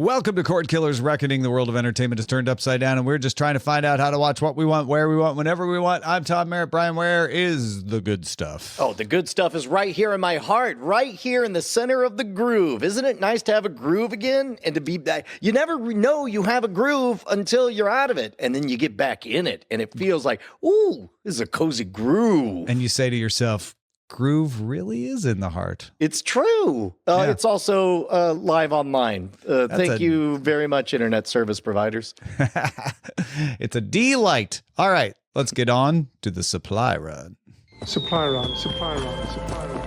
Welcome to Cordkillers Reckoning. The world of entertainment is turned upside down, and we're just trying to find out how to watch what we want, where we want, whenever we want. I'm Tom Merritt. Brian, where is the good stuff? Oh, the good stuff is right here in my heart, right here in the center of the groove. Isn't it nice to have a groove again? And to be back, you never know you have a groove until you're out of it, and then you get back in it, and it feels like, ooh, this is a cozy groove. And you say to yourself, groove really is in the heart. It's true. Yeah. It's also live online. Thank you very much, internet service providers. It's a delight. All right, let's get on to the supply run. Supply run, supply run, supply run.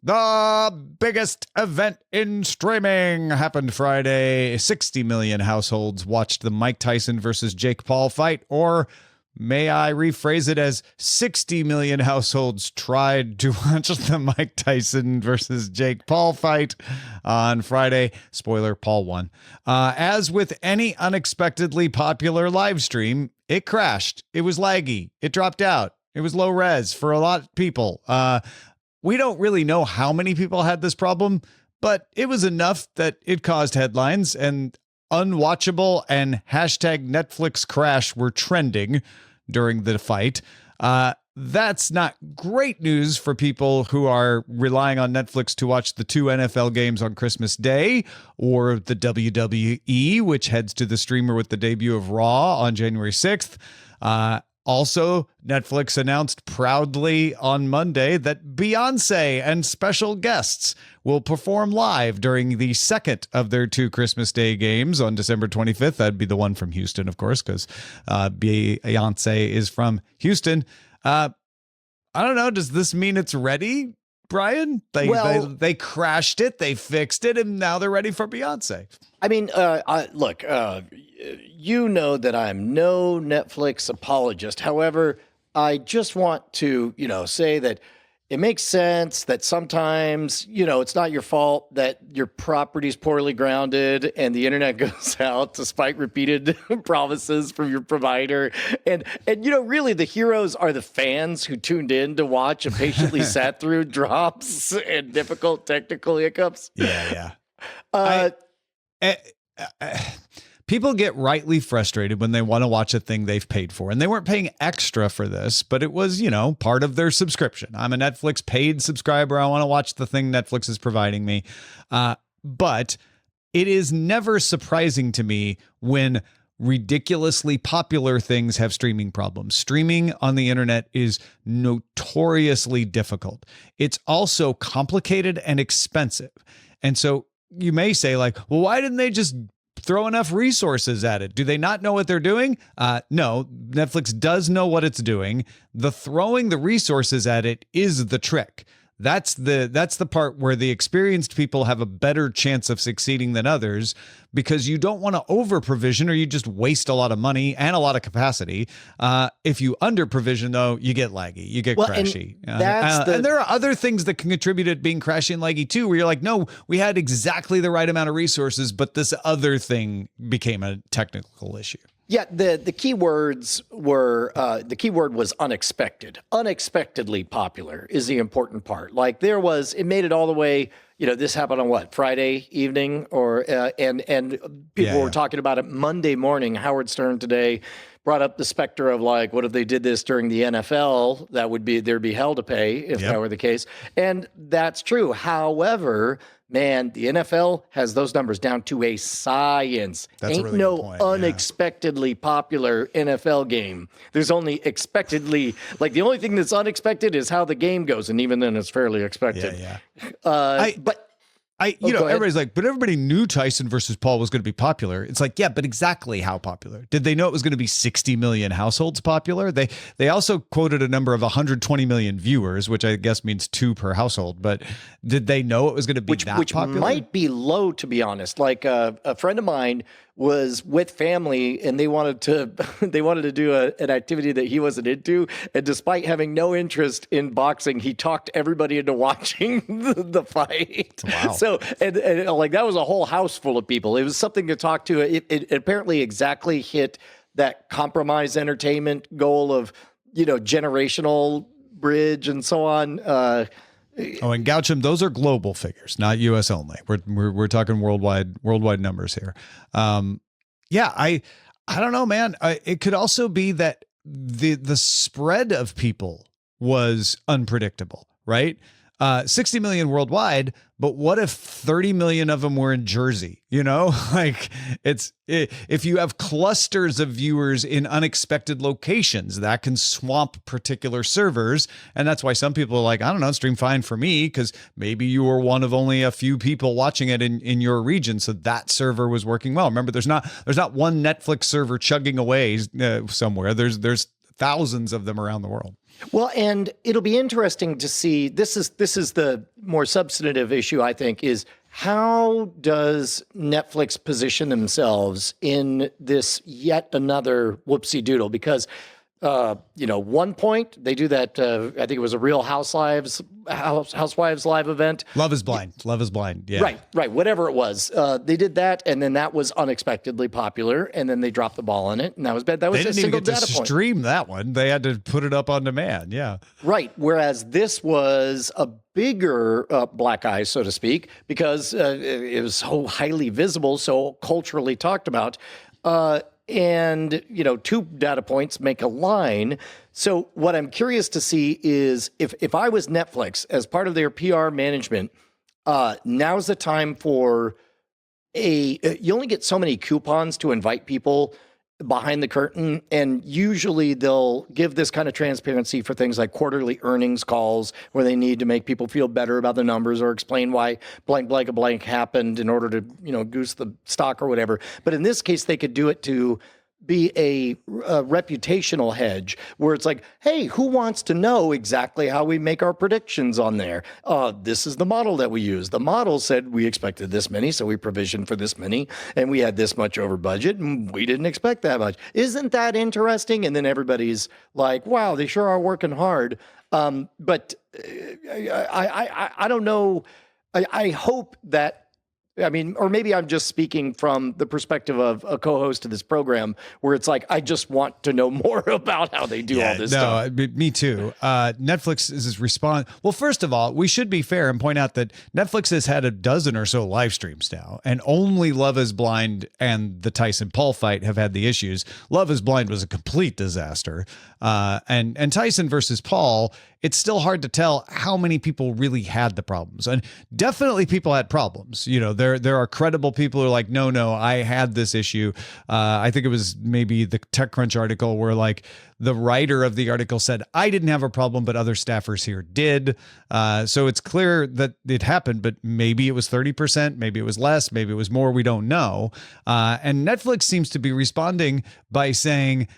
The biggest event in streaming happened Friday. 60 million households watched the Mike Tyson versus Jake Paul fight, or may I rephrase it as 60 million households tried to watch the Mike Tyson versus Jake Paul fight on Friday. Spoiler, Paul won. As with any unexpectedly popular live stream, it crashed. It was laggy. It dropped out. It was low res for a lot of people. We don't really know how many people had this problem, but it was enough that it caused headlines, and unwatchable and hashtag Netflix crash were trending during the fight. That's not great news for people who are relying on Netflix to watch the 2 NFL games on Christmas Day, or the WWE, which heads to the streamer with the debut of Raw on January 6th. Also, Netflix announced proudly on Monday that Beyoncé and special guests will perform live during the second of their 2 Christmas Day games on December 25th. That'd be the one from Houston, of course, because Beyoncé is from Houston. I don't know. Does this mean it's ready, Brian? They crashed it, they fixed it, and now they're ready for Beyoncé. I mean, look, you know that I'm no Netflix apologist. However, I just want to, say that it makes sense that sometimes, it's not your fault that your property's poorly grounded and the internet goes out despite repeated promises from your provider. And really the heroes are the fans who tuned in to watch and patiently sat through drops and difficult technical hiccups. Yeah. People get rightly frustrated when they want to watch a thing they've paid for, and they weren't paying extra for this, but it was, part of their subscription. I'm a Netflix paid subscriber. I want to watch the thing Netflix is providing me. But it is never surprising to me when ridiculously popular things have streaming problems. Streaming on the internet is notoriously difficult. It's also complicated and expensive. And so you may say, like, well, why didn't they just throw enough resources at it? Do they not know what they're doing? No, Netflix does know what it's doing. The throwing the resources at it is the trick. That's the part where the experienced people have a better chance of succeeding than others, because you don't want to over provision or you just waste a lot of money and a lot of capacity. If you under provision, though, you get laggy, you get crashy. And there are other things that can contribute to it being crashy and laggy too, where you're like, no, we had exactly the right amount of resources, but this other thing became a technical issue. Yeah, the key words were, the key word was unexpected. Unexpectedly popular is the important part. Like it made it all the way, this happened on what, Friday evening? And people were talking about it Monday morning. Howard Stern today brought up the specter of, like, what if they did this during the NFL? There'd be hell to pay if that were the case. And that's true. However, man, the NFL has those numbers down to a science. That's Ain't a really no good point. unexpectedly popular NFL game. There's only expectedly, like, the only thing that's unexpected is how the game goes, and even then it's fairly expected. Everybody's like, but everybody knew Tyson versus Paul was going to be popular. It's like, yeah, but exactly how popular? Did they know it was going to be 60 million households popular? They also quoted a number of 120 million viewers, which I guess means 2 per household. But did they know it was going to be that popular? Which might be low, to be honest. Like a friend of mine was with family and they wanted to do an activity that he wasn't into, and despite having no interest in boxing, he talked everybody into watching the fight. Wow. So and like that was a whole house full of people. It was something to talk to. It apparently exactly hit that compromise entertainment goal of generational bridge and so on. And Goucham, those are global figures, not U.S. only. We're talking worldwide numbers here. I don't know, man. It could also be that the spread of people was unpredictable, right? 60 million worldwide, but what if 30 million of them were in Jersey? Like if you have clusters of viewers in unexpected locations, that can swamp particular servers. And that's why some people are like, I don't know, stream fine for me, because maybe you were one of only a few people watching it in your region. So that server was working well. Remember, there's not one Netflix server chugging away somewhere. There's thousands of them around the world. Well, and it'll be interesting to see, this is the more substantive issue, I think, is how does Netflix position themselves in this yet another Whoopsy Doodle? Because, one point they do that, I think it was a Real Housewives live event. Love is Blind. Yeah. Right. Whatever it was. They did that, and then that was unexpectedly popular, and then they dropped the ball on it, and that was bad. That was they a didn't single even get data to point. stream that one. They had to put it up on demand. Yeah. Right. Whereas this was a bigger black eye, so to speak, because it was so highly visible, so culturally talked about. And, two data points make a line. So what I'm curious to see is if I was Netflix as part of their PR management, now's the time for you only get so many coupons to invite people behind the curtain. And usually they'll give this kind of transparency for things like quarterly earnings calls where they need to make people feel better about the numbers or explain why blank, blank, blank happened in order to, goose the stock or whatever. But in this case, they could do it to be a reputational hedge where it's like, hey, who wants to know exactly how we make our predictions on there? This is the model that we use. The model said we expected this many, so we provisioned for this many, and we had this much over budget, and we didn't expect that much. Isn't that interesting? And then everybody's like, wow, they sure are working hard. But I don't know. I hope that, or maybe I'm just speaking from the perspective of a co-host of this program where it's like, I just want to know more about how they do all this stuff. Me too. Netflix is well, first of all, we should be fair and point out that Netflix has had a dozen or so live streams now, and only Love is Blind and the Tyson Paul fight have had the issues. Love is Blind was a complete disaster. And Tyson versus Paul, it's still hard to tell how many people really had the problems. And definitely people had problems. There are credible people who are like, no, I had this issue. I think it was maybe the TechCrunch article where like the writer of the article said, I didn't have a problem, but other staffers here did. So it's clear that it happened, but maybe it was 30%, maybe it was less, maybe it was more. We don't know. And Netflix seems to be responding by saying,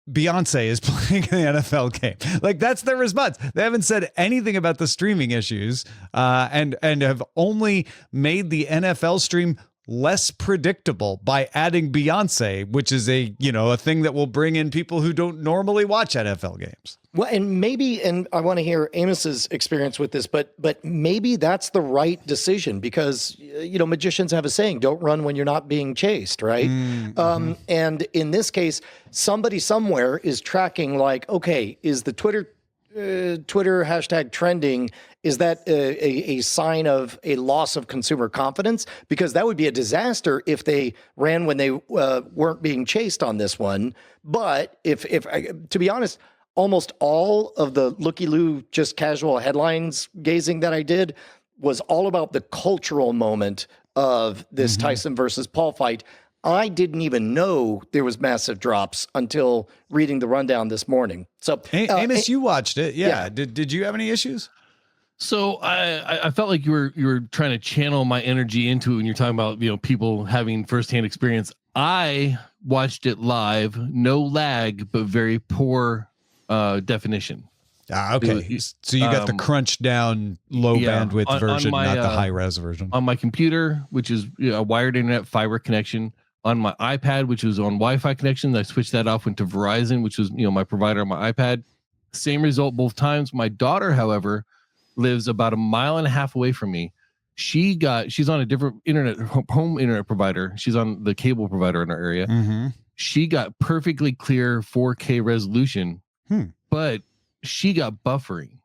Beyoncé is playing the NFL game. Like that's their response. They haven't said anything about the streaming issues, and have only made the NFL stream less predictable by adding Beyoncé, which is a thing that will bring in people who don't normally watch NFL games. Well, and I want to hear Amos's experience with this, but maybe that's the right decision because, magicians have a saying, don't run when you're not being chased, right? Mm-hmm. And in this case, somebody somewhere is tracking like, okay, is the Twitter hashtag trending, is that a sign of a loss of consumer confidence? Because that would be a disaster if they ran when they weren't being chased on this one. But if to be honest, almost all of the looky-loo, just casual headlines gazing that I did was all about the cultural moment of this Tyson versus Paul fight. I didn't even know there was massive drops until reading the rundown this morning. So, Amos, you watched it, yeah. Did you have any issues? So I felt like you were trying to channel my energy into it when you're talking about people having firsthand experience. I watched it live, no lag, but very poor definition. Okay. So you got the crunched down low bandwidth version, not the high res version. On my computer, which is a wired internet fiber connection. On my iPad, which was on Wi-Fi connection, I switched that off, went to Verizon, which was my provider on my iPad. Same result both times. My daughter, however, lives about 1.5 miles away from me. She's on a different home internet provider. She's on the cable provider in our area. Mm-hmm. She got perfectly clear 4K resolution, but she got buffering.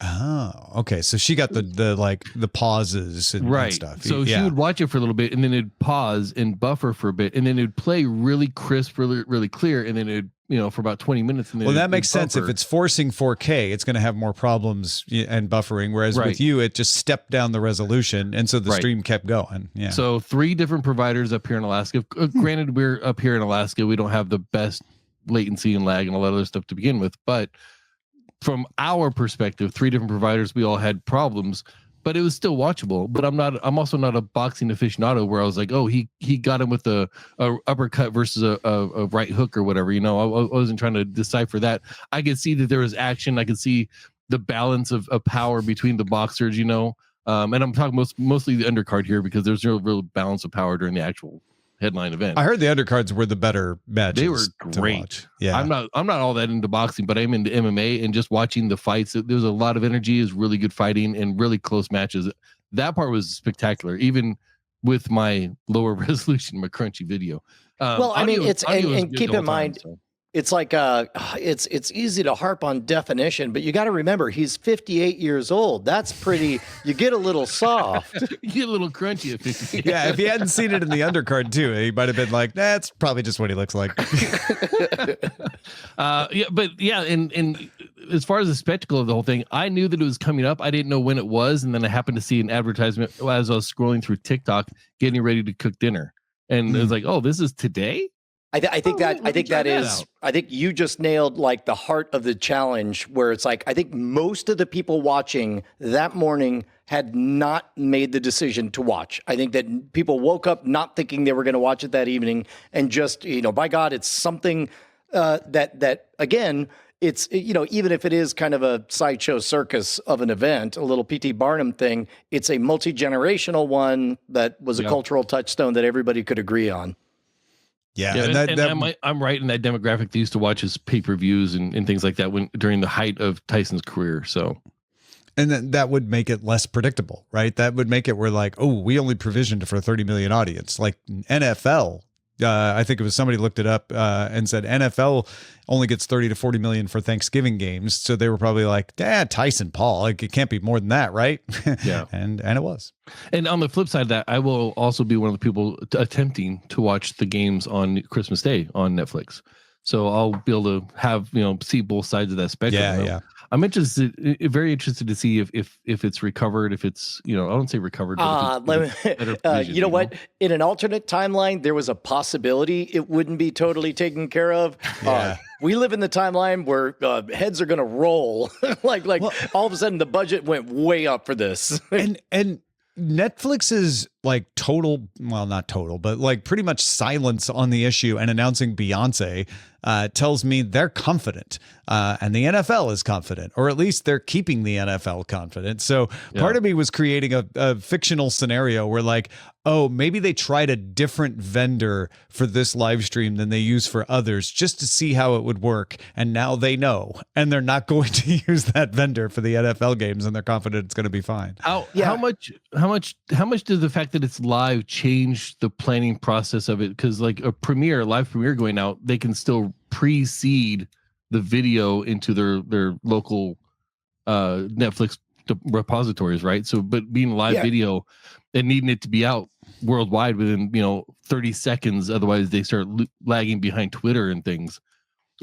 Oh, okay. So she got the pauses and stuff. So she would watch it for a little bit, and then it'd pause and buffer for a bit, and then it'd play really crisp, really clear, and then it'd for about 20 minutes. And then that makes sense. If it's forcing 4K, it's going to have more problems and buffering. Whereas with you, it just stepped down the resolution, and so the stream kept going. Yeah. So 3 different providers up here in Alaska. Granted, we're up here in Alaska. We don't have the best latency and lag and a lot of other stuff to begin with, but from our perspective, 3 different providers, we all had problems, but it was still watchable. But I'm also not a boxing aficionado where I was like, oh, he got him with a uppercut versus a right hook or whatever. I wasn't trying to decipher that. I could see that there was action. I could see the balance of power between the boxers, and I'm talking mostly the undercard here because there's no real balance of power during the actual headline event. I heard the undercards were the better matches. They were great. Yeah, I'm not all that into boxing, but I'm into MMA and just watching the fights. There's a lot of energy, is really good fighting and really close matches. That part was spectacular, even with my lower resolution, my crunchy video. And keep in mind. It's like it's easy to harp on definition, but you got to remember he's 58 years old. That's pretty. You get a little soft. You get a little crunchy at 58. Yeah, if he hadn't seen it in the undercard too, he might have been like, "That's probably just what he looks like." And as far as the spectacle of the whole thing, I knew that it was coming up. I didn't know when it was, and then I happened to see an advertisement as I was scrolling through TikTok, getting ready to cook dinner, and it was like, "Oh, this is today." I think you just nailed like the heart of the challenge, where it's like, I think most of the people watching that morning had not made the decision to watch. I think that people woke up not thinking they were going to watch it that evening, and just, by God, it's something that again, it's, even if it is kind of a sideshow circus of an event, a little P.T. Barnum thing, it's a multi-generational one that was a cultural touchstone that everybody could agree on. Yeah, I'm right in that demographic that used to watch his pay-per-views and things like that during the height of Tyson's career. So, and that would make it less predictable, right? That would make it where like, oh, we only provisioned for a 30 million audience. Like NFL, I think it was somebody looked it up and said NFL only gets 30 to 40 million for Thanksgiving games. So they were probably like, Tyson, Paul, like it can't be more than that, right? Yeah, and it was. And on the flip side of that, I will also be one of the people attempting to watch the games on Christmas Day on Netflix. So I'll be able to have see both sides of that spectrum. Yeah. I'm very interested to see if it's recovered, if it's I don't say recovered. But you know what? In an alternate timeline, there was a possibility it wouldn't be totally taken care of. Yeah. We live in the timeline where heads are going to roll. All of a sudden, the budget went way up for this. and Netflix's like not total, but like pretty much silence on the issue and announcing Beyoncé tells me they're confident, and the NFL is confident, or at least they're keeping the NFL confident. So part of me was creating a fictional scenario where like, oh, maybe they tried a different vendor for this live stream than they use for others just to see how it would work. And now they know, and they're not going to use that vendor for the NFL games, and they're confident it's going to be fine. How much does the fact that it's live change the planning process of it? Because like a live premiere going out, they can still pre-seed the video into their local Netflix repositories, right? So, but being live video and needing it to be out worldwide within 30 seconds, otherwise they start lagging behind Twitter and things.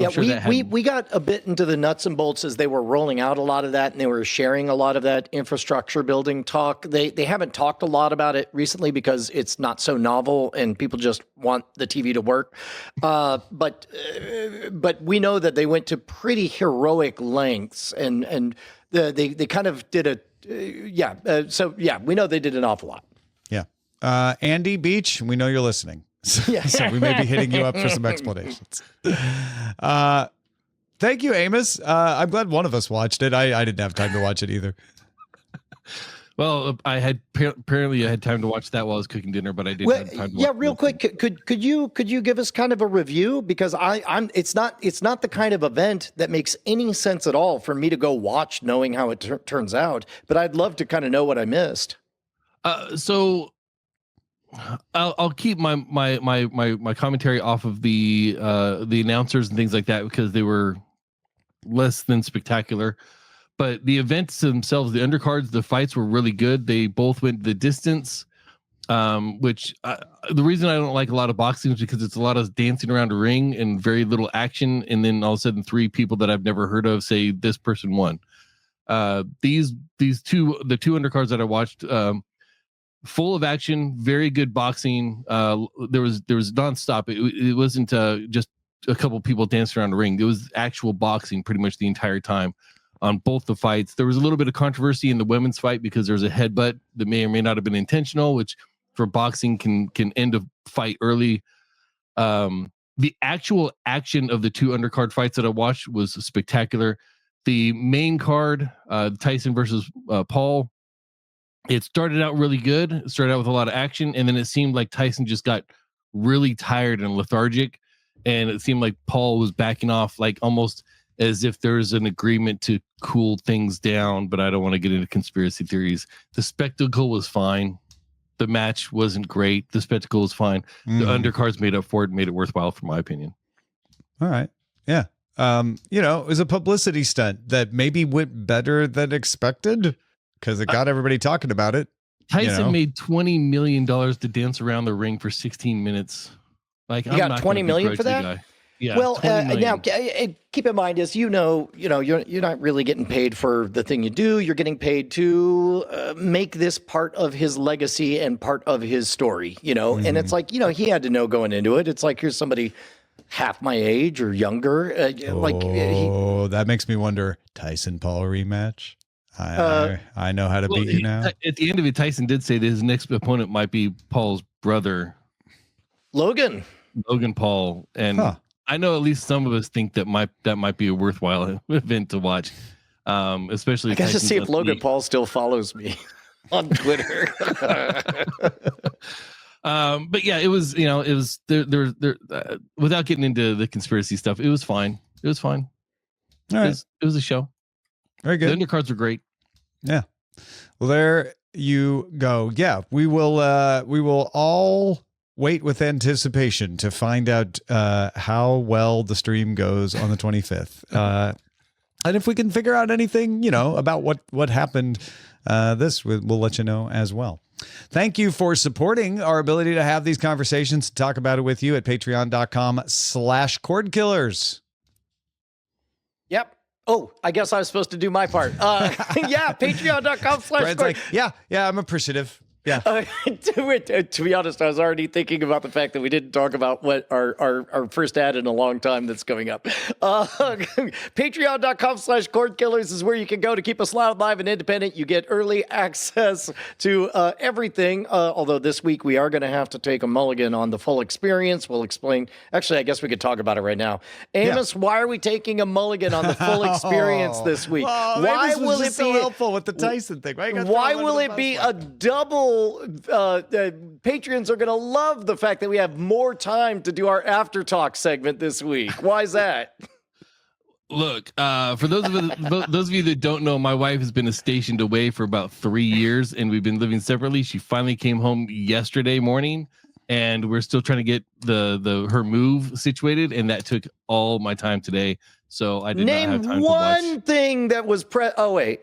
So we got a bit into the nuts and bolts as they were rolling out a lot of that, and they were sharing a lot of that infrastructure building talk. They haven't talked a lot about it recently because it's not so novel and people just want the TV to work. But we know that they went to pretty heroic lengths, and they kind of did we know they did an awful lot. Yeah. Andy Beach, we know you're listening. So we may be hitting you up for some explanations. Thank you, Amos. I'm glad one of us watched it. I didn't have time to watch it either. Well, I had time to watch that while I was cooking dinner, but I didn't have time to watch real quick. Could you give us kind of a review? Because it's not the kind of event that makes any sense at all for me to go watch knowing how it turns out, but I'd love to kind of know what I missed. So I'll keep my commentary off of the announcers and things like that, because they were less than spectacular. But the events themselves, the undercards, the fights were really good. They both went the distance, which the reason I don't like a lot of boxing is because it's a lot of dancing around a ring and very little action. And then all of a sudden 3 people that I've never heard of say this person won. The two undercards that I watched, full of action, very good boxing. There was nonstop. It wasn't just a couple people dancing around the ring. There was actual boxing pretty much the entire time on both the fights. There was a little bit of controversy in the women's fight because there's a headbutt that may or may not have been intentional, which for boxing can end a fight early. The actual action of the 2 undercard fights that I watched was spectacular. The main card, Tyson versus Paul, it started out really good. It started out with a lot of action, and then it seemed like Tyson just got really tired and lethargic, and it seemed like Paul was backing off, like almost as if there's an agreement to cool things down, but I don't want to get into conspiracy theories. The spectacle was fine. The match wasn't great. The spectacle was fine. The undercards made up for it, made it worthwhile, for my opinion. All right. Yeah. It was a publicity stunt that maybe went better than expected because it got everybody talking about it. Tyson made $20 million to dance around the ring for 16 minutes. Like, you got $20 million for that? Yeah. Well, now keep in mind, as you're not really getting paid for the thing you do. You're getting paid to make this part of his legacy and part of his story. And it's like he had to know going into it. It's like here's somebody half my age or younger. That makes me wonder. Tyson Paul rematch. I know how to beat you now. At the end of it, Tyson did say that his next opponent might be Paul's brother, Logan Paul, and I know at least some of us think that might be a worthwhile event to watch. Especially I got to see if Logan Paul still follows me on Twitter. But yeah, it was there without getting into the conspiracy stuff, it was fine. All right. It was a show. Very good. The undercards were great. Yeah. Well, there you go. Yeah, we will all wait with anticipation to find out how well the stream goes on the 25th. And if we can figure out anything, about what happened, we'll let you know as well. Thank you for supporting our ability to have these conversations, to talk about it with you at patreon.com/Cordkillers. Yep. Oh, I guess I was supposed to do my part. Yeah, patreon.com/Cordkillers. Like, yeah, I'm appreciative. Yeah. To be honest, I was already thinking about the fact that we didn't talk about what our first ad in a long time that's coming up. Patreon.com/Cordkillers is where you can go to keep us loud, live, and independent. You get early access to everything. Although this week we are going to have to take a mulligan on the full experience. We'll explain. Actually, I guess we could talk about it right now. Amos, why are we taking a mullion on the full experience this week? Why will it be so helpful with the Tyson thing? Why will it be a double? Patrons are going to love the fact that we have more time to do our after talk segment this week. Why is that? Look, for those of you that don't know, my wife has been stationed away for about 3 years, and we've been living separately. She finally came home yesterday morning, and we're still trying to get her move situated, and that took all my time today. So I did not have time to watch. Name one thing that was oh wait.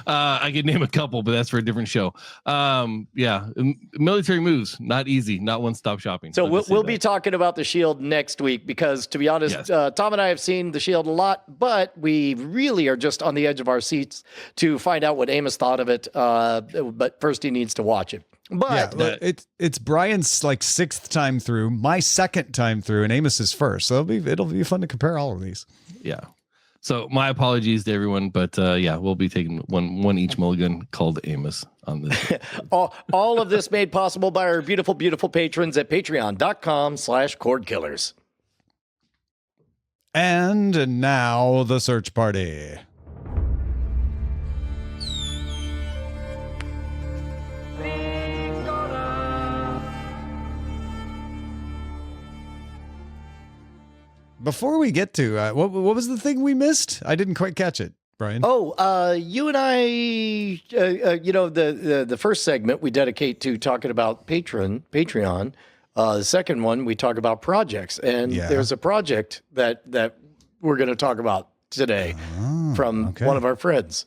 I could name a couple, but that's for a different show. Military moves, not easy, not one-stop shopping. So we'll be talking about the Sheild next week because, to be honest, yes. Tom and I have seen the Sheild a lot, but we really are just on the edge of our seats to find out what Amos thought of it. But first, he needs to watch it. But it's Brian's 6th time through, my 2nd time through, and Amos's first. So it'll be fun to compare all of these. Yeah. So my apologies to everyone, but we'll be taking one each mulligan called Amos on this. all of this made possible by our beautiful, beautiful patrons at patreon.com/Cordkillers. And now the search party. Before we get to what was the thing we missed? I didn't quite catch it, Brian. Oh, you and I, the first segment we dedicate to talking about Patreon. The second one, we talk about projects, and there's a project that we're going to talk about today from one of our friends.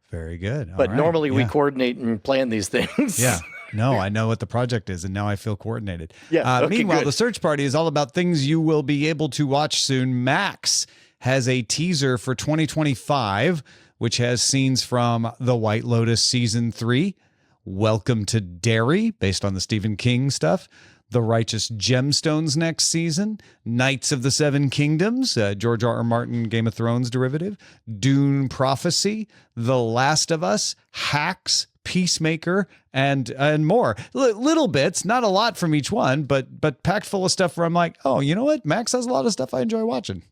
Very good. But normally we coordinate and plan these things. Yeah. No, I know what the project is, and now I feel coordinated. Yeah. Meanwhile, good. the search party is all about things you will be able to watch soon. Max has a teaser for 2025, which has scenes from The White Lotus Season 3, Welcome to Derry, based on the Stephen King stuff, The Righteous Gemstones next season, Knights of the Seven Kingdoms, George R. R. Martin Game of Thrones derivative, Dune Prophecy, The Last of Us, Hacks, Peacemaker, and more. Little bits, not a lot from each one, but packed full of stuff where I'm like, oh, you know what? Max has a lot of stuff I enjoy watching.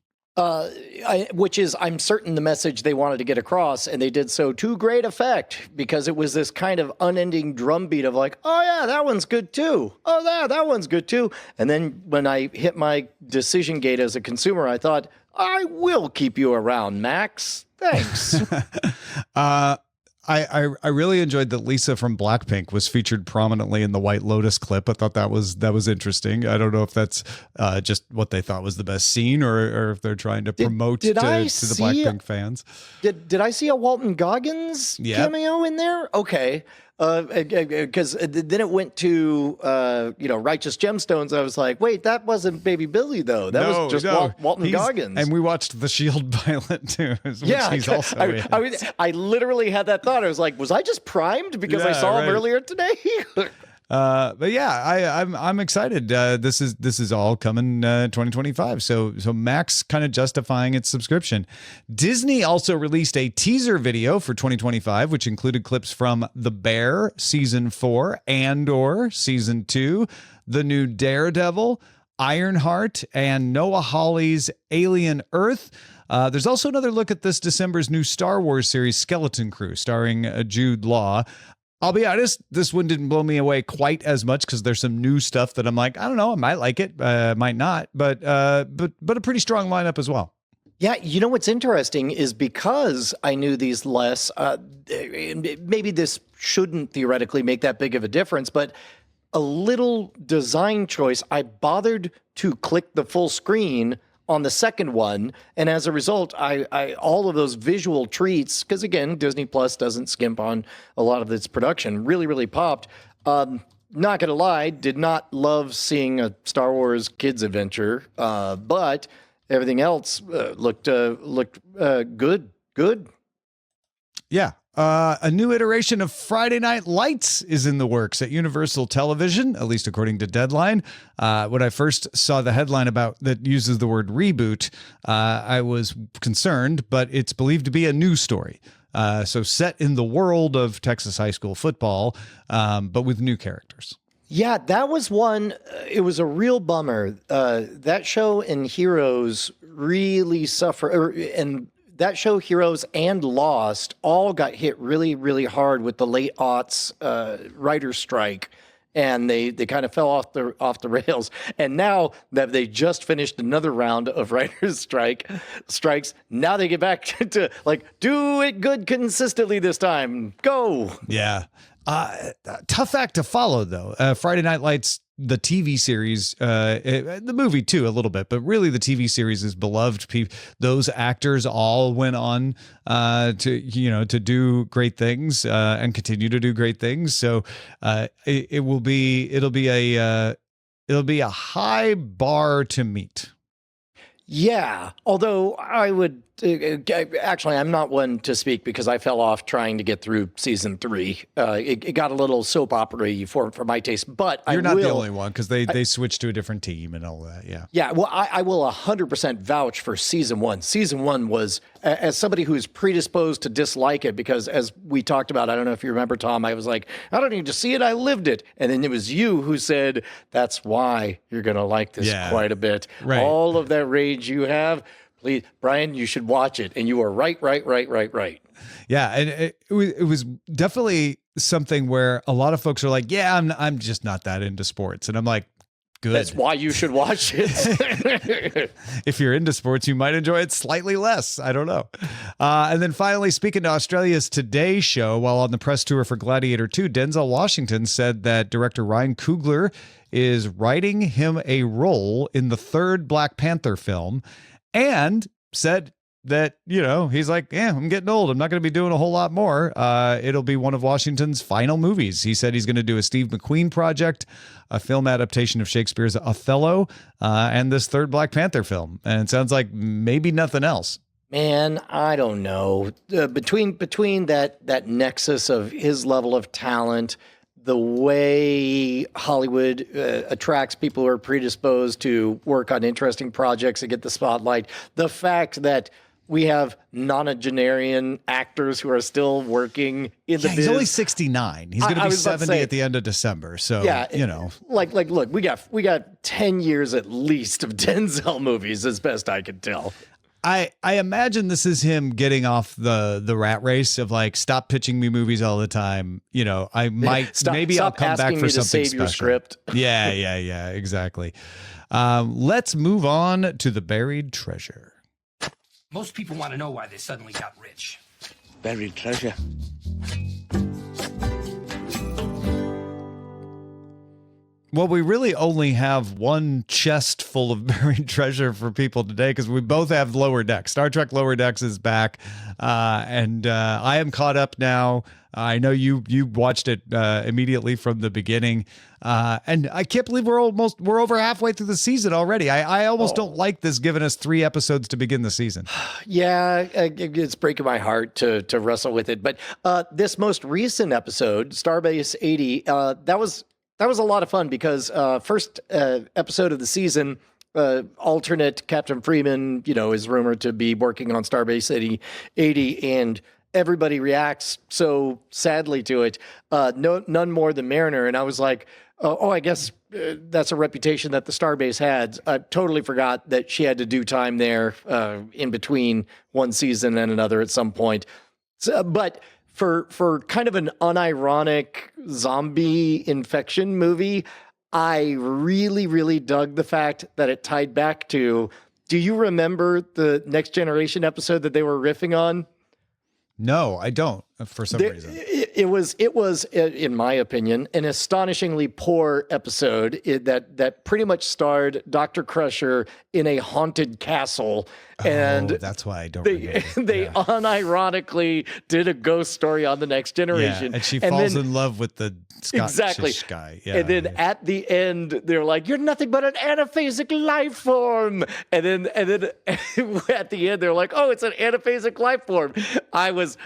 Which is, I'm certain, the message they wanted to get across, and they did so to great effect, because it was this kind of unending drumbeat of like, oh yeah, that one's good too. Oh yeah, that one's good too. And then when I hit my decision gate as a consumer, I thought, I will keep you around, Max. Thanks. I really enjoyed that Lisa from Blackpink was featured prominently in the White Lotus clip. I thought that was interesting. I don't know if that's just what they thought was the best scene, or if they're trying to promote to the Blackpink fans. Did I see a Walton Goggins cameo in there? Okay. Because then it went to Righteous Gemstones. I was like, wait, that wasn't Baby Billy though. That was just Walton Goggins. And we watched the Sheild pilot too. He's also I literally had that thought. I was like, was I just primed because I saw him earlier today? But yeah, I'm excited. This is all coming 2025. So Max kind of justifying its subscription. Disney also released a teaser video for 2025, which included clips from The Bear Season 4, Andor Season 2, the new Daredevil, Ironheart, and Noah Hawley's Alien Earth. There's also another look at this December's new Star Wars series, Skeleton Crew, starring Jude Law. I'll be honest, this one didn't blow me away quite as much because there's some new stuff that I'm like, I don't know, I might like it, might not, but a pretty strong lineup as well. Yeah, you know what's interesting is because I knew these less, maybe this shouldn't theoretically make that big of a difference, but a little design choice, I bothered to click the full screen on the second one, and as a result, I all of those visual treats, because again, Disney Plus doesn't skimp on a lot of its production, really popped. Not gonna lie, did not love seeing a Star Wars kids adventure, but everything else looked good. Yeah. A new iteration of Friday Night Lights is in the works at Universal Television, at least according to Deadline. When I first saw the headline about that uses the word reboot, I was concerned, but it's believed to be a new story. So set in the world of Texas high school football, but with new characters. Yeah, that was one. It was a real bummer. That show and Heroes really suffer, and that show, Heroes and Lost, all got hit really hard with the late aughts writer's strike, and they kind of fell off the rails. And now that they just finished another round of writers' strikes, now they get back to like, do it good consistently this time. Go. Yeah. Tough act to follow, though. Friday Night Lights, the TV series, the movie too, a little bit, but really the TV series is beloved. Those actors all went on to do great things and continue to do great things. So it'll be a high bar to meet. Yeah, although I would actually, I'm not one to speak because I fell off trying to get through season 3. It got a little soap opera-y for my taste, but you're not the only one because they switched to a different team and all that. Yeah. Yeah. Well, I will 100% vouch for season 1. Season 1 was, as somebody who's predisposed to dislike it, because as we talked about, I don't know if you remember, Tom, I was like, I don't need to see it. I lived it. And then it was you who said, that's wwhy you're going to like this quite a bit. Right. All of that rage you have. Please, Brian, you should watch it. And you are right. Yeah, and it was definitely something where a lot of folks are like, yeah, I'm just not that into sports. And I'm like, good. That's why you should watch it. If you're into sports, you might enjoy it slightly less. I don't know. And then finally, speaking to Australia's Today show, while on the press tour for Gladiator 2, Denzel Washington said that director Ryan Coogler is writing him a role in the third Black Panther film, and said that, he's like, I'm getting old. I'm not going to be doing a whole lot more. It'll be one of Washington's final movies. He said he's going to do a Steve McQueen project, a film adaptation of Shakespeare's Othello, and this third Black Panther film. And it sounds like maybe nothing else. Man, I don't know. Between that nexus of his level of talent, the way Hollywood attracts people who are predisposed to work on interesting projects and get the spotlight, the fact that we have nonagenarian actors who are still working in the biz. He's only 69. He's going to be 70 at the end of December. So, Like, look, we got 10 years at least of Denzel movies, as best I can tell. I imagine this is him getting off the rat race of like, stop pitching me movies all the time. I might, stop I'll come back for something save special. Your script. Yeah, exactly. Let's move on to the buried treasure. Most people want to know why they suddenly got rich. Buried treasure. Well, we really only have one chest full of buried treasure for people today because we both have Lower Decks. Star Trek Lower Decks is back, and I am caught up now. I know you watched it immediately from the beginning, and I can't believe we're over halfway through the season already. I almost don't like this, giving us 3 episodes to begin the season. Yeah, it's breaking my heart to wrestle with it. But this most recent episode, Starbase 80, that was a lot of fun because first episode of the season, alternate Captain Freeman, is rumored to be working on Starbase 80, and everybody reacts so sadly to it. None more than Mariner. And I was like, I guess that's a reputation that the Starbase had. I totally forgot that she had to do time there in between one season and another at some point. But for kind of an unironic zombie infection movie, I really, really dug the fact that it tied back to, do you remember the Next Generation episode that they were riffing on? No, I don't, for some reason. It was, in my opinion, an astonishingly poor episode that pretty much starred Dr. Crusher in a haunted castle. And that's why I don't remember. They unironically did a ghost story on the Next Generation. Yeah, and she falls in love with the Scottish guy. Yeah, and then at the end, they're like, "You're nothing but an anaphasic life form." And then at the end, they're like, "Oh, it's an anaphasic life form." I was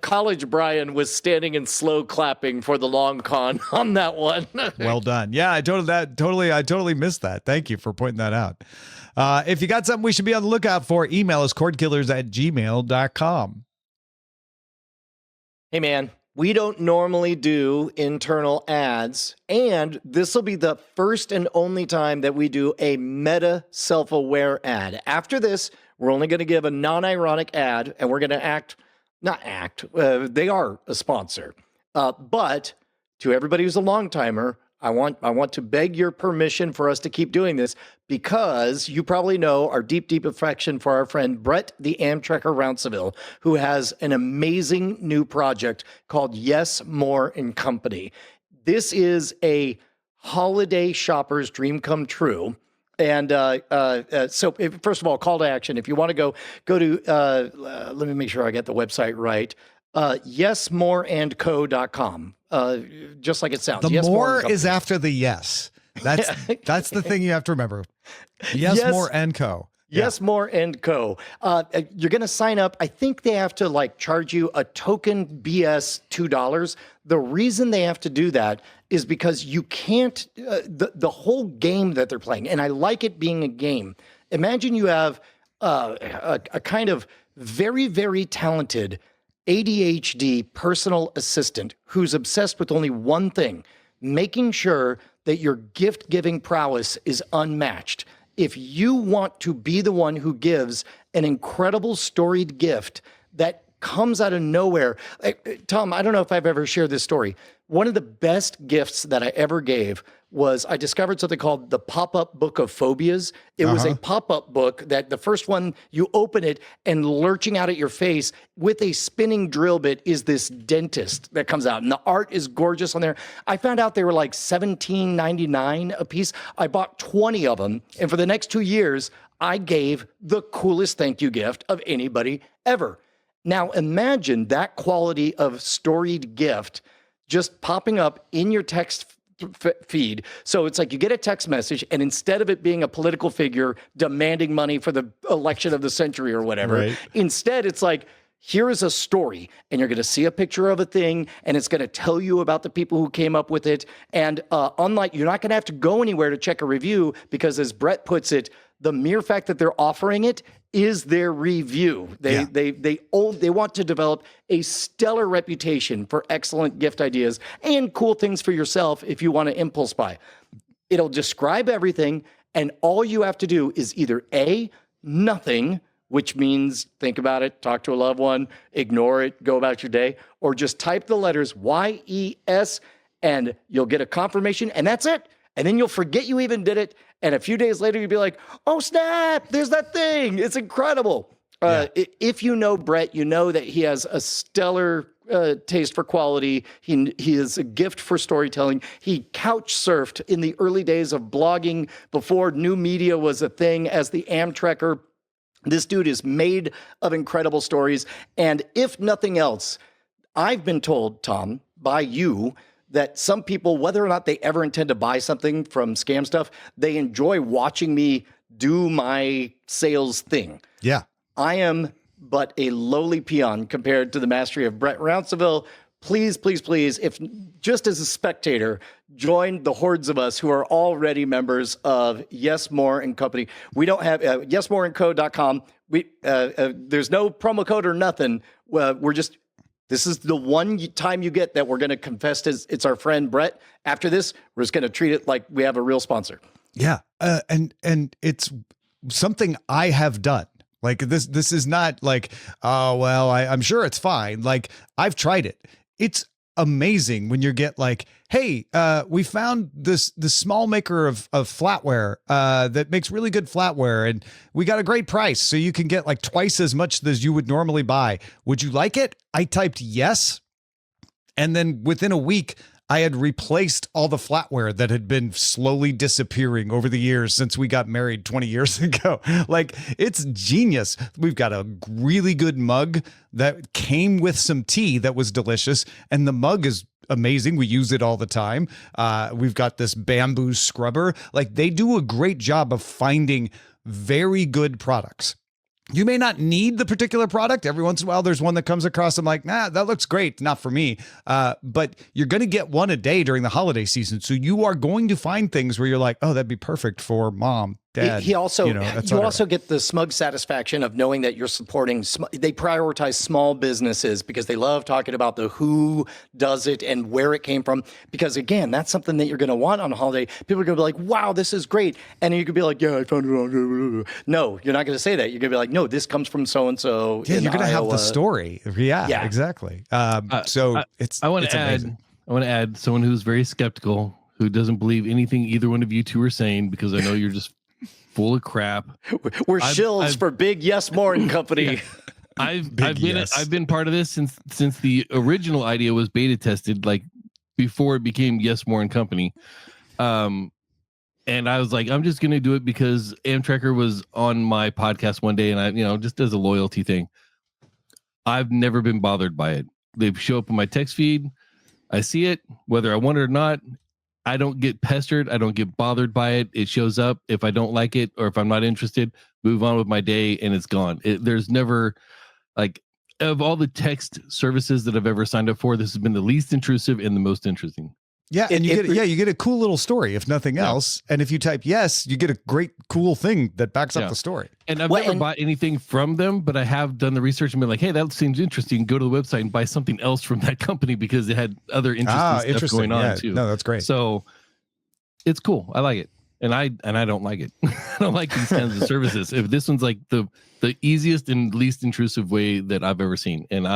college Brian was standing in slow clapping for the long con on that one. Well done. Yeah, I totally missed that. Thank you for pointing that out. If you got something we should be on the lookout for, email us cordkillers@gmail.com. Hey man, we don't normally do internal ads, and this will be the first and only time that we do a meta self-aware ad. After this, we're only going to give a non-ironic ad, and we're going to they are a sponsor. But to everybody who's a long timer, I want to beg your permission for us to keep doing this because you probably know our deep, deep affection for our friend Brett, the Amtrekker Rounceville, who has an amazing new project called Yes, More and Company. This is a holiday shopper's dream come true. And so first of all, call to action. If you want to go to, let me make sure I get the website right. Yesmoreandco.com. Just like it sounds. The yes, more is after the yes. That's the thing you have to remember. Yes, More and Co. Yes, More and Co. You're going to sign up. I think they have to charge you a token BS $2. The reason they have to do that is because you can't, the whole game that they're playing, and I like it being a game. Imagine you have a kind of very, very talented ADHD personal assistant who's obsessed with only one thing, making sure that your gift-giving prowess is unmatched. If you want to be the one who gives an incredible storied gift that comes out of nowhere. Tom, I don't know if I've ever shared this story. One of the best gifts that I ever gave was I discovered something called the Pop-Up Book of Phobias. It was a pop-up book that the first one, you open it and lurching out at your face with a spinning drill bit is this dentist that comes out. And the art is gorgeous on there. I found out they were like $17.99 a piece. I bought 20 of them. And for the next 2 years, I gave the coolest thank you gift of anybody ever. Now imagine that quality of storied gift just popping up in your text feed. So it's like you get a text message, and instead of it being a political figure demanding money for the election of the century or whatever, instead it's like, here is a story, and you're going to see a picture of a thing, and it's going to tell you about the people who came up with it. And unlike, you're not going to have to go anywhere to check a review, because as Brett puts it, the mere fact that they're offering it is their review. They want to develop a stellar reputation for excellent gift ideas and cool things for yourself if you want to impulse buy. It'll describe everything, and all you have to do is either A, nothing, which means think about it, talk to a loved one, ignore it, go about your day, or just type the letters YES, and you'll get a confirmation, and that's it. And then you'll forget you even did it. And a few days later, you'll be like, oh, snap, there's that thing. It's incredible. If you know Brett, you know that he has a stellar taste for quality. He is a gift for storytelling. He couch surfed in the early days of blogging before new media was a thing as the Amtrekker. This dude is made of incredible stories. And if nothing else, I've been told, Tom, by you, that some people, whether or not they ever intend to buy something from Scam Stuff, they enjoy watching me do my sales thing. Yeah. I am but a lowly peon compared to the mastery of Brett Rounceville. Please, please, please, if just as a spectator, join the hordes of us who are already members of Yes More and Company. We don't have yesmoreandco.com. There's no promo code or nothing. We're just... This is the one time you get that we're going to confess it's our friend Brett. After this, we're just going to treat it like we have a real sponsor. Yeah. And it's something I have done. Like this is not like, oh, well, I'm sure it's fine. Like I've tried it. It's amazing when you get like, hey, we found this small maker of flatware that makes really good flatware, and we got a great price, so you can get like twice as much as you would normally buy. Would you like it? I typed yes, and then within a week, I had replaced all the flatware that had been slowly disappearing over the years since we got married 20 years ago. Like, it's genius. We've got a really good mug that came with some tea that was delicious, and the mug is amazing. We use it all the time. We've got this bamboo scrubber. Like, they do a great job of finding very good products. You may not need the particular product. Every once in a while, there's one that comes across. I'm like, nah, that looks great. Not for me. But you're going to get one a day during the holiday season. So you are going to find things where you're like, oh, that'd be perfect for mom, dad. You also get the smug satisfaction of knowing that you're supporting. They prioritize small businesses because they love talking about the who does it and where it came from. Because again, that's something that you're going to want on a holiday. People are going to be like, wow, this is great. And then you could be like, yeah, I found it on. No, you're not going to say that. You're going to be like, no, this comes from so-and-so. Yeah, you're going to have the story. Yeah, exactly. So I want to add someone who's very skeptical, who doesn't believe anything either one of you two are saying, because I know you're just full of crap. We're shills for Big Yes More and Company. I've been part of this since the original idea was beta tested, like before it became Yes More and Company. And I was like, I'm just gonna do it because Amtrekker was on my podcast one day, and I, just as a loyalty thing. I've never been bothered by it. They show up in my text feed. I see it, whether I want it or not. I don't get pestered. I don't get bothered by it. It shows up. If I don't like it or if I'm not interested, move on with my day, and it's gone. There's never, like, of all the text services that I've ever signed up for, this has been the least intrusive and the most interesting. Yeah, and you get a cool little story, if nothing else. And if you type yes, you get a great, cool thing that backs up the story. And I've never bought anything from them, but I have done the research and been like, hey, that seems interesting. Go to the website and buy something else from that company because it had other interesting stuff going on too. No, that's great. So it's cool. I like it. And I don't like it. I don't like these kinds of services. If this one's like the easiest and least intrusive way that I've ever seen. And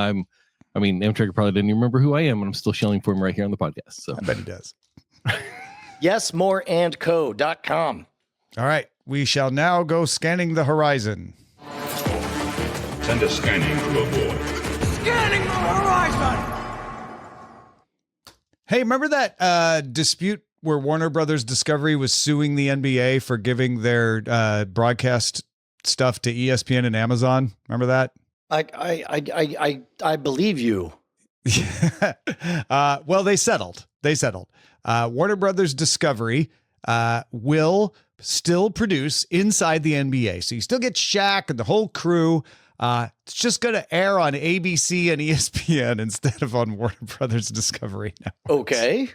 Amtrekker probably didn't even remember who I am, and I'm still shelling for him right here on the podcast. So I bet he does. yesmoreandco.com. All right. We shall now go scanning the horizon. Send a scanning to avoid. Scanning the horizon! Hey, remember that dispute where Warner Brothers Discovery was suing the NBA for giving their broadcast stuff to ESPN and Amazon? Remember that? I believe you. Well, they settled. Warner Brothers Discovery will still produce inside the NBA. So you still get Shaq and the whole crew. It's just going to air on ABC and ESPN instead of on Warner Brothers Discovery now. Okay.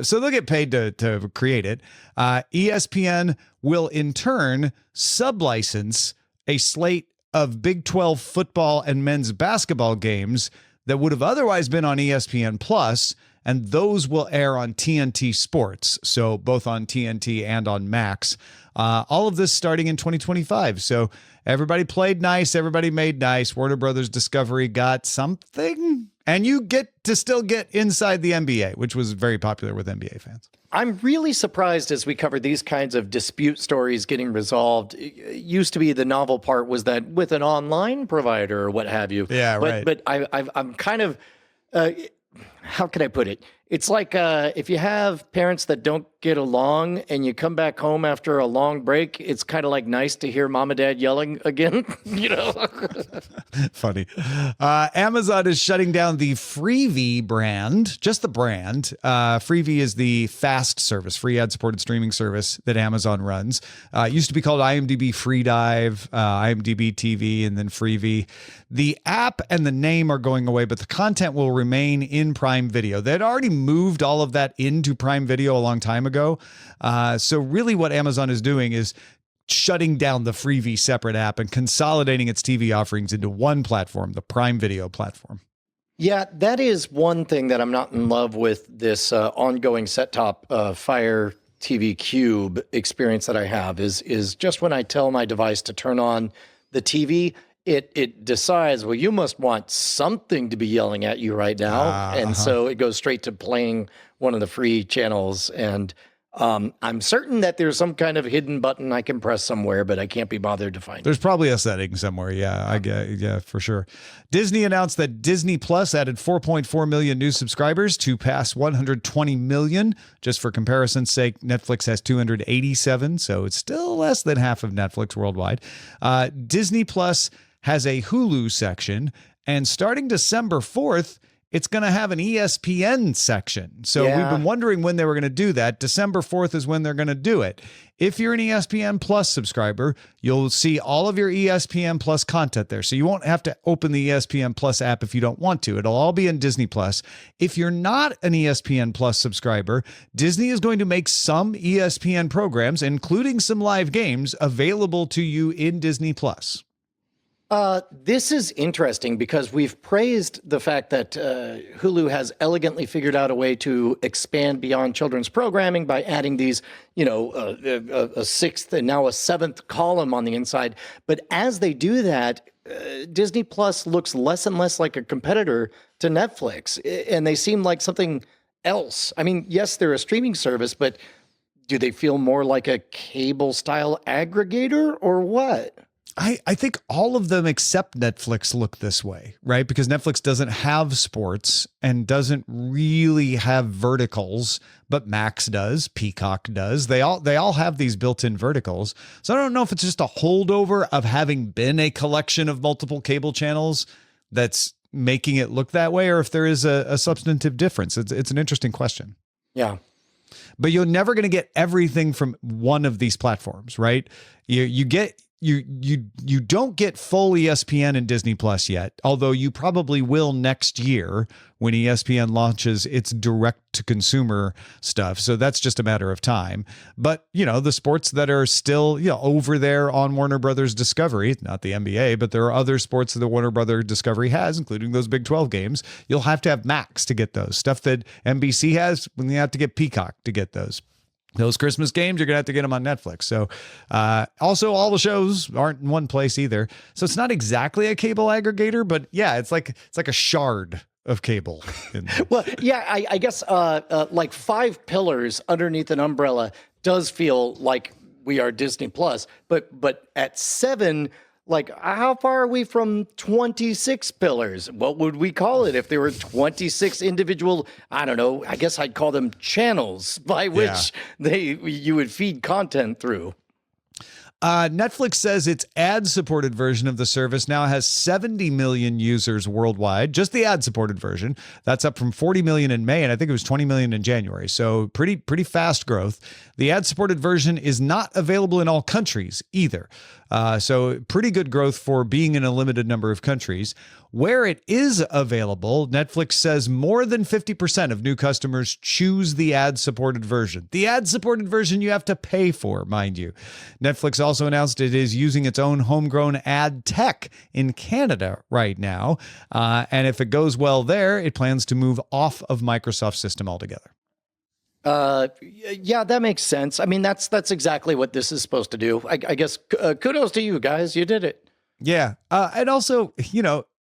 So they'll get paid to create it. ESPN will in turn sublicense a slate of Big 12 football and men's basketball games that would have otherwise been on ESPN Plus, and those will air on TNT Sports. So both on TNT and on Max. All of this starting in 2025. So everybody played nice. Everybody made nice. Warner Brothers Discovery got something. And you get to still get inside the NBA, which was very popular with NBA fans. I'm really surprised as we covered these kinds of dispute stories getting resolved. It used to be the novel part was that with an online provider or what have you. Yeah, right. But I'm kind of, how can I put it? It's like if you have parents that don't get along and you come back home after a long break, it's kind of like nice to hear mom and dad yelling again, you know? Funny. Amazon is shutting down the Freey brand, just the brand. Freey is the FAST service, free ad-supported streaming service that Amazon runs. It used to be called IMDb Free Dive, IMDb TV, and then Freey. The app and the name are going away, but the content will remain in Prime Video. They had already moved all of that into Prime Video a long time ago. So really what Amazon is doing is shutting down the Freey separate app and consolidating its TV offerings into one platform, the Prime Video platform. Yeah, that is one thing that I'm not in love with this ongoing set-top Fire TV Cube experience that I have is just when I tell my device to turn on the TV, it decides, well, you must want something to be yelling at you right now. And so it goes straight to playing one of the free channels. And I'm certain that there's some kind of hidden button I can press somewhere, but I can't be bothered to find There's it. probably a setting somewhere. Yeah, for sure. Disney announced that Disney Plus added 4.4 million new subscribers to pass 120 million. Just for comparison's sake, Netflix has 287, so it's still less than half of Netflix worldwide. Disney Plus has a Hulu section, and starting December 4th, it's going to have an ESPN section. So we've been wondering when they were going to do that. December 4th is when they're going to do it. If you're an ESPN Plus subscriber, you'll see all of your ESPN Plus content there. So you won't have to open the ESPN Plus app if you don't want to. It'll all be in Disney Plus. If you're not an ESPN Plus subscriber, Disney is going to make some ESPN programs, including some live games, available to you in Disney Plus. This is interesting because we've praised the fact that Hulu has elegantly figured out a way to expand beyond children's programming by adding these, a sixth and now a seventh column on the inside. But as they do that, Disney Plus looks less and less like a competitor to Netflix, and they seem like something else. I mean, yes, they're a streaming service, but do they feel more like a cable style aggregator or what? I think all of them except Netflix look this way, right? Because Netflix doesn't have sports and doesn't really have verticals, but Max does, Peacock does. They all have these built-in verticals. So I don't know if it's just a holdover of having been a collection of multiple cable channels that's making it look that way, or if there is a substantive difference. It's an interesting question. Yeah. But you're never going to get everything from one of these platforms, right? You don't get full ESPN and Disney Plus yet, although you probably will next year when ESPN launches its direct-to-consumer stuff. So that's just a matter of time. But, the sports that are still, over there on Warner Brothers Discovery, not the NBA, but there are other sports that Warner Brothers Discovery has, including those Big 12 games. You'll have to have Max to get those. Stuff that NBC has, when you have to get Peacock to get those. Those Christmas games, you're going to have to get them on Netflix. So also all the shows aren't in one place either. So it's not exactly a cable aggregator, but yeah, it's like a shard of cable. Well, yeah, I guess like 5 pillars underneath an umbrella does feel like we are Disney Plus, but at 7, like how far are we from 26 pillars? What would we call it if there were 26 individual, I don't know, I guess I'd call them channels by which you would feed content through. Netflix says its ad-supported version of the service now has 70 million users worldwide, just the ad-supported version. That's up from 40 million in May, and I think it was 20 million in January. So pretty fast growth. The ad-supported version is not available in all countries either. So pretty good growth for being in a limited number of countries. Where it is available, Netflix says more than 50% of new customers choose the ad-supported version. The ad-supported version you have to pay for, mind you. Netflix also announced it is using its own homegrown ad tech in Canada right now. And if it goes well there, it plans to move off of Microsoft's system altogether. Yeah, that makes sense. I mean, that's exactly what this is supposed to do. I guess kudos to you guys. You did it. Yeah. And also,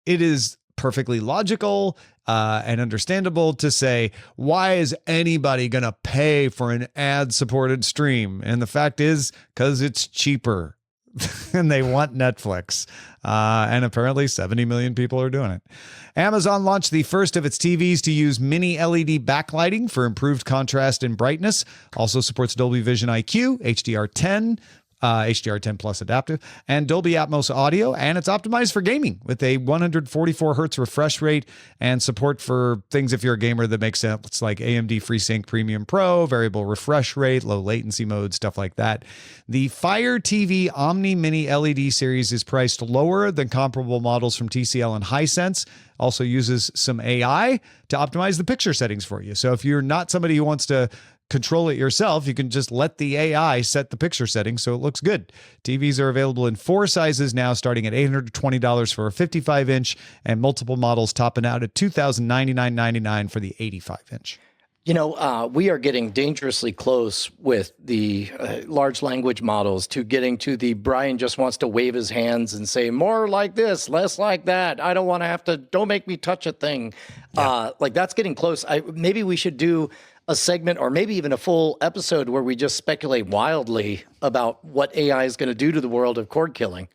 it is perfectly logical and understandable to say, why is anybody going to pay for an ad-supported stream? And the fact is, because it's cheaper and they want Netflix. And apparently 70 million people are doing it. Amazon launched the first of its TVs to use mini LED backlighting for improved contrast and brightness. Also supports Dolby Vision IQ, HDR10, HDR10 Plus adaptive, and Dolby Atmos audio, and it's optimized for gaming with a 144 hertz refresh rate and support for things if you're a gamer that makes sense. It's like AMD FreeSync Premium Pro, variable refresh rate, low latency mode, stuff like that. The Fire TV Omni Mini LED series is priced lower than comparable models from TCL and Hisense. Also uses some AI to optimize the picture settings for you. So if you're not somebody who wants to control it yourself, you can just let the AI set the picture settings so it looks good. TVs are available in 4 sizes now, starting at $820 for a 55-inch, and multiple models topping out at $2,099.99 for the 85-inch. We are getting dangerously close with the large language models to getting to the Brian just wants to wave his hands and say more like this, less like that. I don't want to have to, don't make me touch a thing. Yeah. Like that's getting close. Maybe we should do a segment or maybe even a full episode where we just speculate wildly about what AI is going to do to the world of cord killing.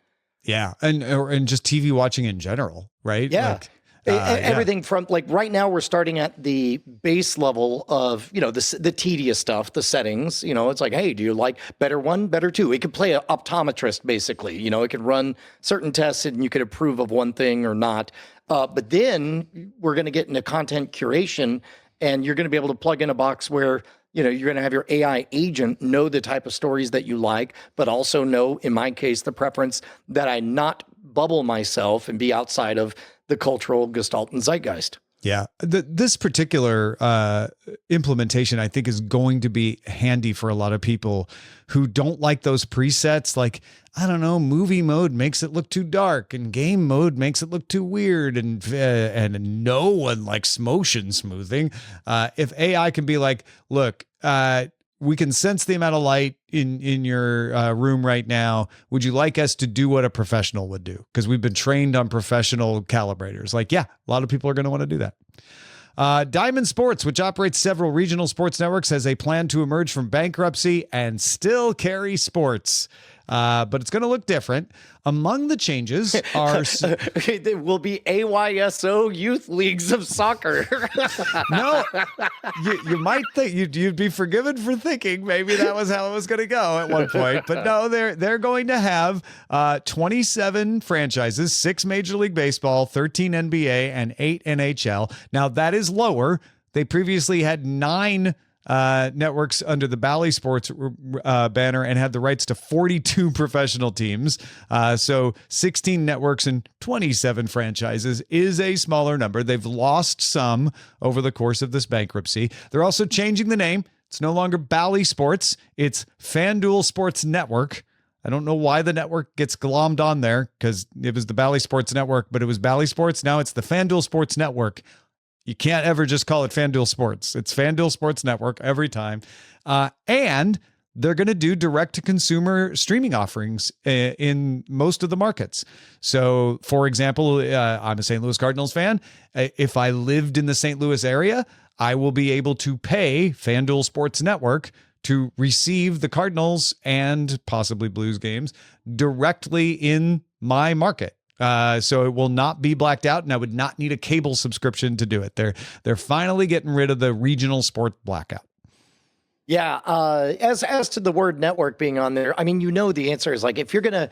Yeah. And just TV watching in general, right? Yeah. Everything from like right now we're starting at the base level of, the tedious stuff, the settings, it's like, hey, do you like better 1, better 2? It could play an optometrist basically, it could run certain tests and you could approve of one thing or not. But then we're going to get into content curation. And you're going to be able to plug in a box where, you're going to have your AI agent know the type of stories that you like, but also know, in my case, the preference that I not bubble myself and be outside of the cultural gestalt and zeitgeist. Yeah. This particular implementation, I think, is going to be handy for a lot of people who don't like those presets. Like, I don't know, movie mode makes it look too dark and game mode makes it look too weird. And no one likes motion smoothing. If AI can be like, look, we can sense the amount of light in your room right now. Would you like us to do what a professional would do? Because we've been trained on professional calibrators. Like, yeah, a lot of people are going to want to do that. Diamond Sports, which operates several regional sports networks, has a plan to emerge from bankruptcy and still carry sports. But it's going to look different. Among the changes are... There will be AYSO youth leagues of soccer. No, you might think you'd be forgiven for thinking maybe that was how it was going to go at one point. But no, they're going to have 27 franchises, 6 Major League Baseball, 13 NBA, and 8 NHL. Now, that is lower. They previously had 9 networks under the Bally Sports banner and had the rights to 42 professional teams. So 16 networks and 27 franchises is a smaller number. They've lost some over the course of this bankruptcy. They're also changing the name. It's no longer Bally Sports. It's FanDuel Sports Network. I don't know why the network gets glommed on there because it was the Bally Sports Network, but it was Bally Sports. Now it's the FanDuel Sports Network. You can't ever just call it FanDuel Sports. It's FanDuel Sports Network every time. And they're going to do direct-to-consumer streaming offerings in most of the markets. So, for example, I'm a St. Louis Cardinals fan. If I lived in the St. Louis area, I will be able to pay FanDuel Sports Network to receive the Cardinals and possibly Blues games directly in my market. So it will not be blacked out, and I would not need a cable subscription to do it. They're finally getting rid of the regional sport blackout. Yeah. As to the word network being on there, I mean, the answer is like, if you're gonna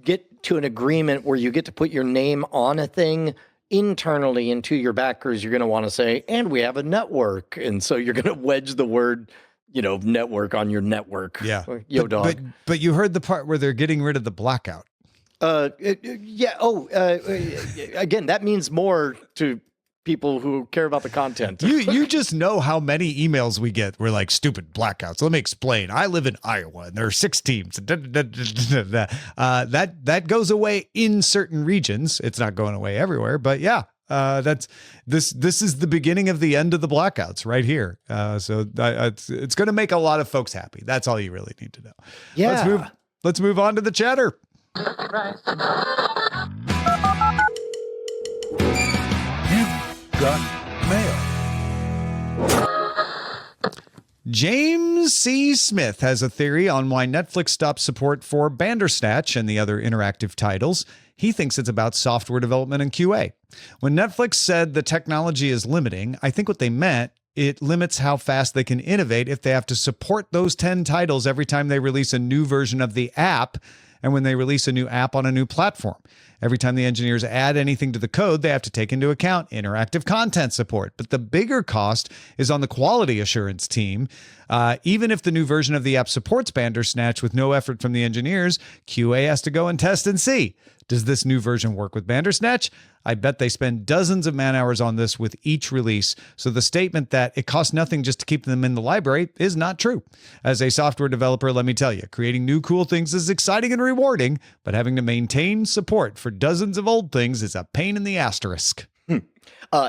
get to an agreement where you get to put your name on a thing internally into your backers, you're going to want to say, and we have a network. And so you're going to wedge the word, network on your network. Yeah. Yo, dog. But you heard the part where they're getting rid of the blackout. Yeah. Again, that means more to people who care about the content. You just know how many emails we get. We're like, stupid blackouts. Let me explain. I live in Iowa and there are 6 teams. That goes away in certain regions. It's not going away everywhere, but yeah, that's this is the beginning of the end of the blackouts right here. So it's going to make a lot of folks happy. That's all you really need to know. Yeah. Let's move on to the chatter. Got mail. James C. Smith has a theory on why Netflix stopped support for Bandersnatch and the other interactive titles. He thinks it's about software development and QA. When Netflix said the technology is limiting, I think what they meant, it limits how fast they can innovate if they have to support those 10 titles every time they release a new version of the app and when they release a new app on a new platform. Every time the engineers add anything to the code, they have to take into account interactive content support. But the bigger cost is on the quality assurance team. Even if the new version of the app supports Bandersnatch with no effort from the engineers, QA has to go and test and see. Does this new version work with Bandersnatch? I bet they spend dozens of man hours on this with each release. So the statement that it costs nothing just to keep them in the library is not true. As a software developer, let me tell you, creating new cool things is exciting and rewarding, but having to maintain support for dozens of old things is a pain in the asterisk.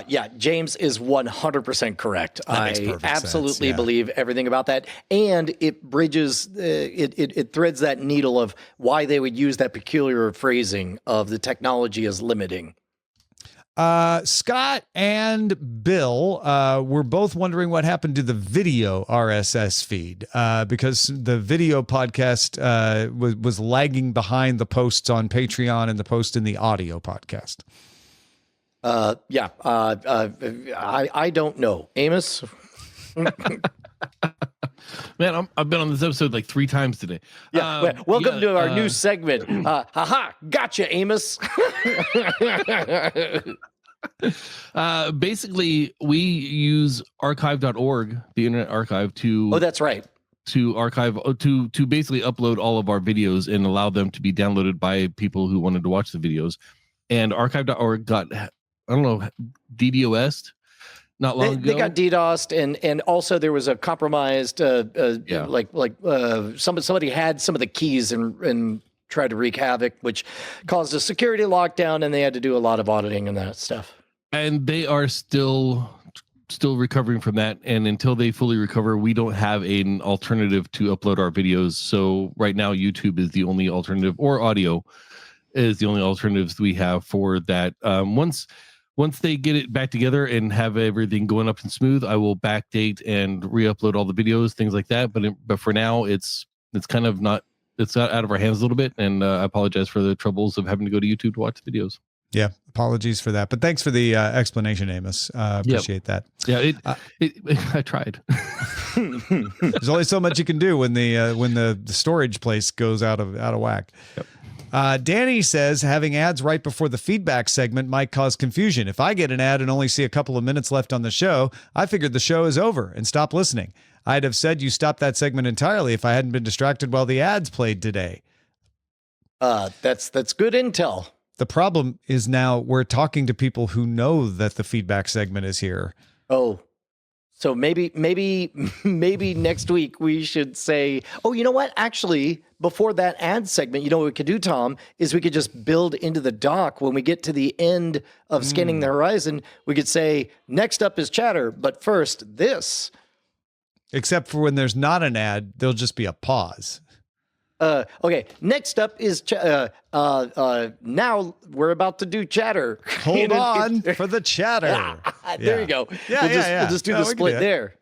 Yeah, James is 100% correct. I absolutely sense, believe everything about that. And it bridges, it threads that needle of why they would use that peculiar phrasing of the technology as limiting. Scott and Bill were both wondering what happened to the video RSS feed because the video podcast was lagging behind the posts on Patreon and the post in the audio podcast. I don't know. Amos? Man, I've been on this episode like 3 times today. Yeah. Welcome to our new segment. Gotcha, Amos. Basically, we use archive.org, the Internet Archive, to that's right. To archive to basically upload all of our videos and allow them to be downloaded by people who wanted to watch the videos. And archive.org got, I don't know, DDoS'd not long ago. They got DDoS'd, and also there was a compromised, somebody had some of the keys and tried to wreak havoc, which caused a security lockdown, and they had to do a lot of auditing and that stuff. And they are still recovering from that. And until they fully recover, we don't have an alternative to upload our videos. So right now, YouTube is the only alternative, or audio is the only alternatives we have for that. Once they get it back together and have everything going up and smooth, I will backdate and re-upload all the videos, things like that. But for now, it's kind of not, it's out of our hands a little bit. And I apologize for the troubles of having to go to YouTube to watch videos. Yeah, apologies for that. But thanks for the explanation, Amos. Appreciate that. Yeah, I tried. There's only so much you can do when the storage place goes out of whack. Yep. Danny says having ads right before the feedback segment might cause confusion. If I get an ad and only see a couple of minutes left on the show, I figured the show is over and stop listening. I'd have said you stopped that segment entirely if I hadn't been distracted while the ads played today. That's good intel. The problem is now we're talking to people who know that the feedback segment is here. Oh, so maybe next week we should say, oh, you know what? Actually, before that ad segment, you know what we could do, Tom, is we could just build into the doc when we get to the end of Scanning the Horizon. We could say, next up is chatter, but first this. Except for when there's not an ad, there'll just be a pause. Okay, next up is now we're about to do chatter. Hold on for the chatter. There you go. Yeah, We'll just do the No, we can split do it. there.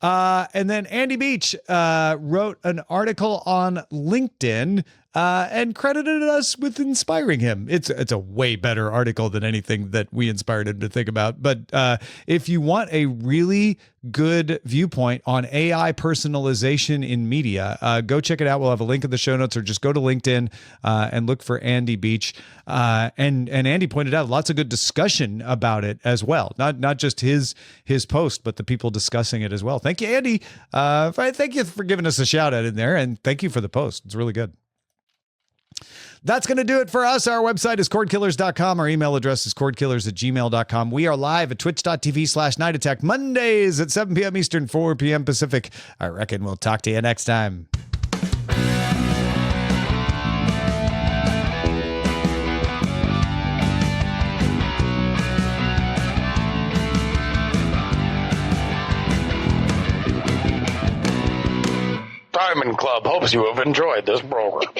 And then Andy Beach wrote an article on LinkedIn and credited us with inspiring him. It's a way better article than anything that we inspired him to think about. But if you want a really good viewpoint on AI personalization in media, go check it out. We'll have a link in the show notes, or just go to LinkedIn and look for Andy Beach. And Andy pointed out lots of good discussion about it as well. Not just his post, but the people discussing it as well. Thank you, Andy. Thank you for giving us a shout out in there, and thank you for the post. It's really good. That's going to do it for us. Our website is cordkillers.com. Our email address is cordkillers@gmail.com. We are live at twitch.tv/Night Attack Mondays at 7 p.m. Eastern, 4 p.m. Pacific. I reckon we'll talk to you next time. Diamond Club hopes you have enjoyed this program.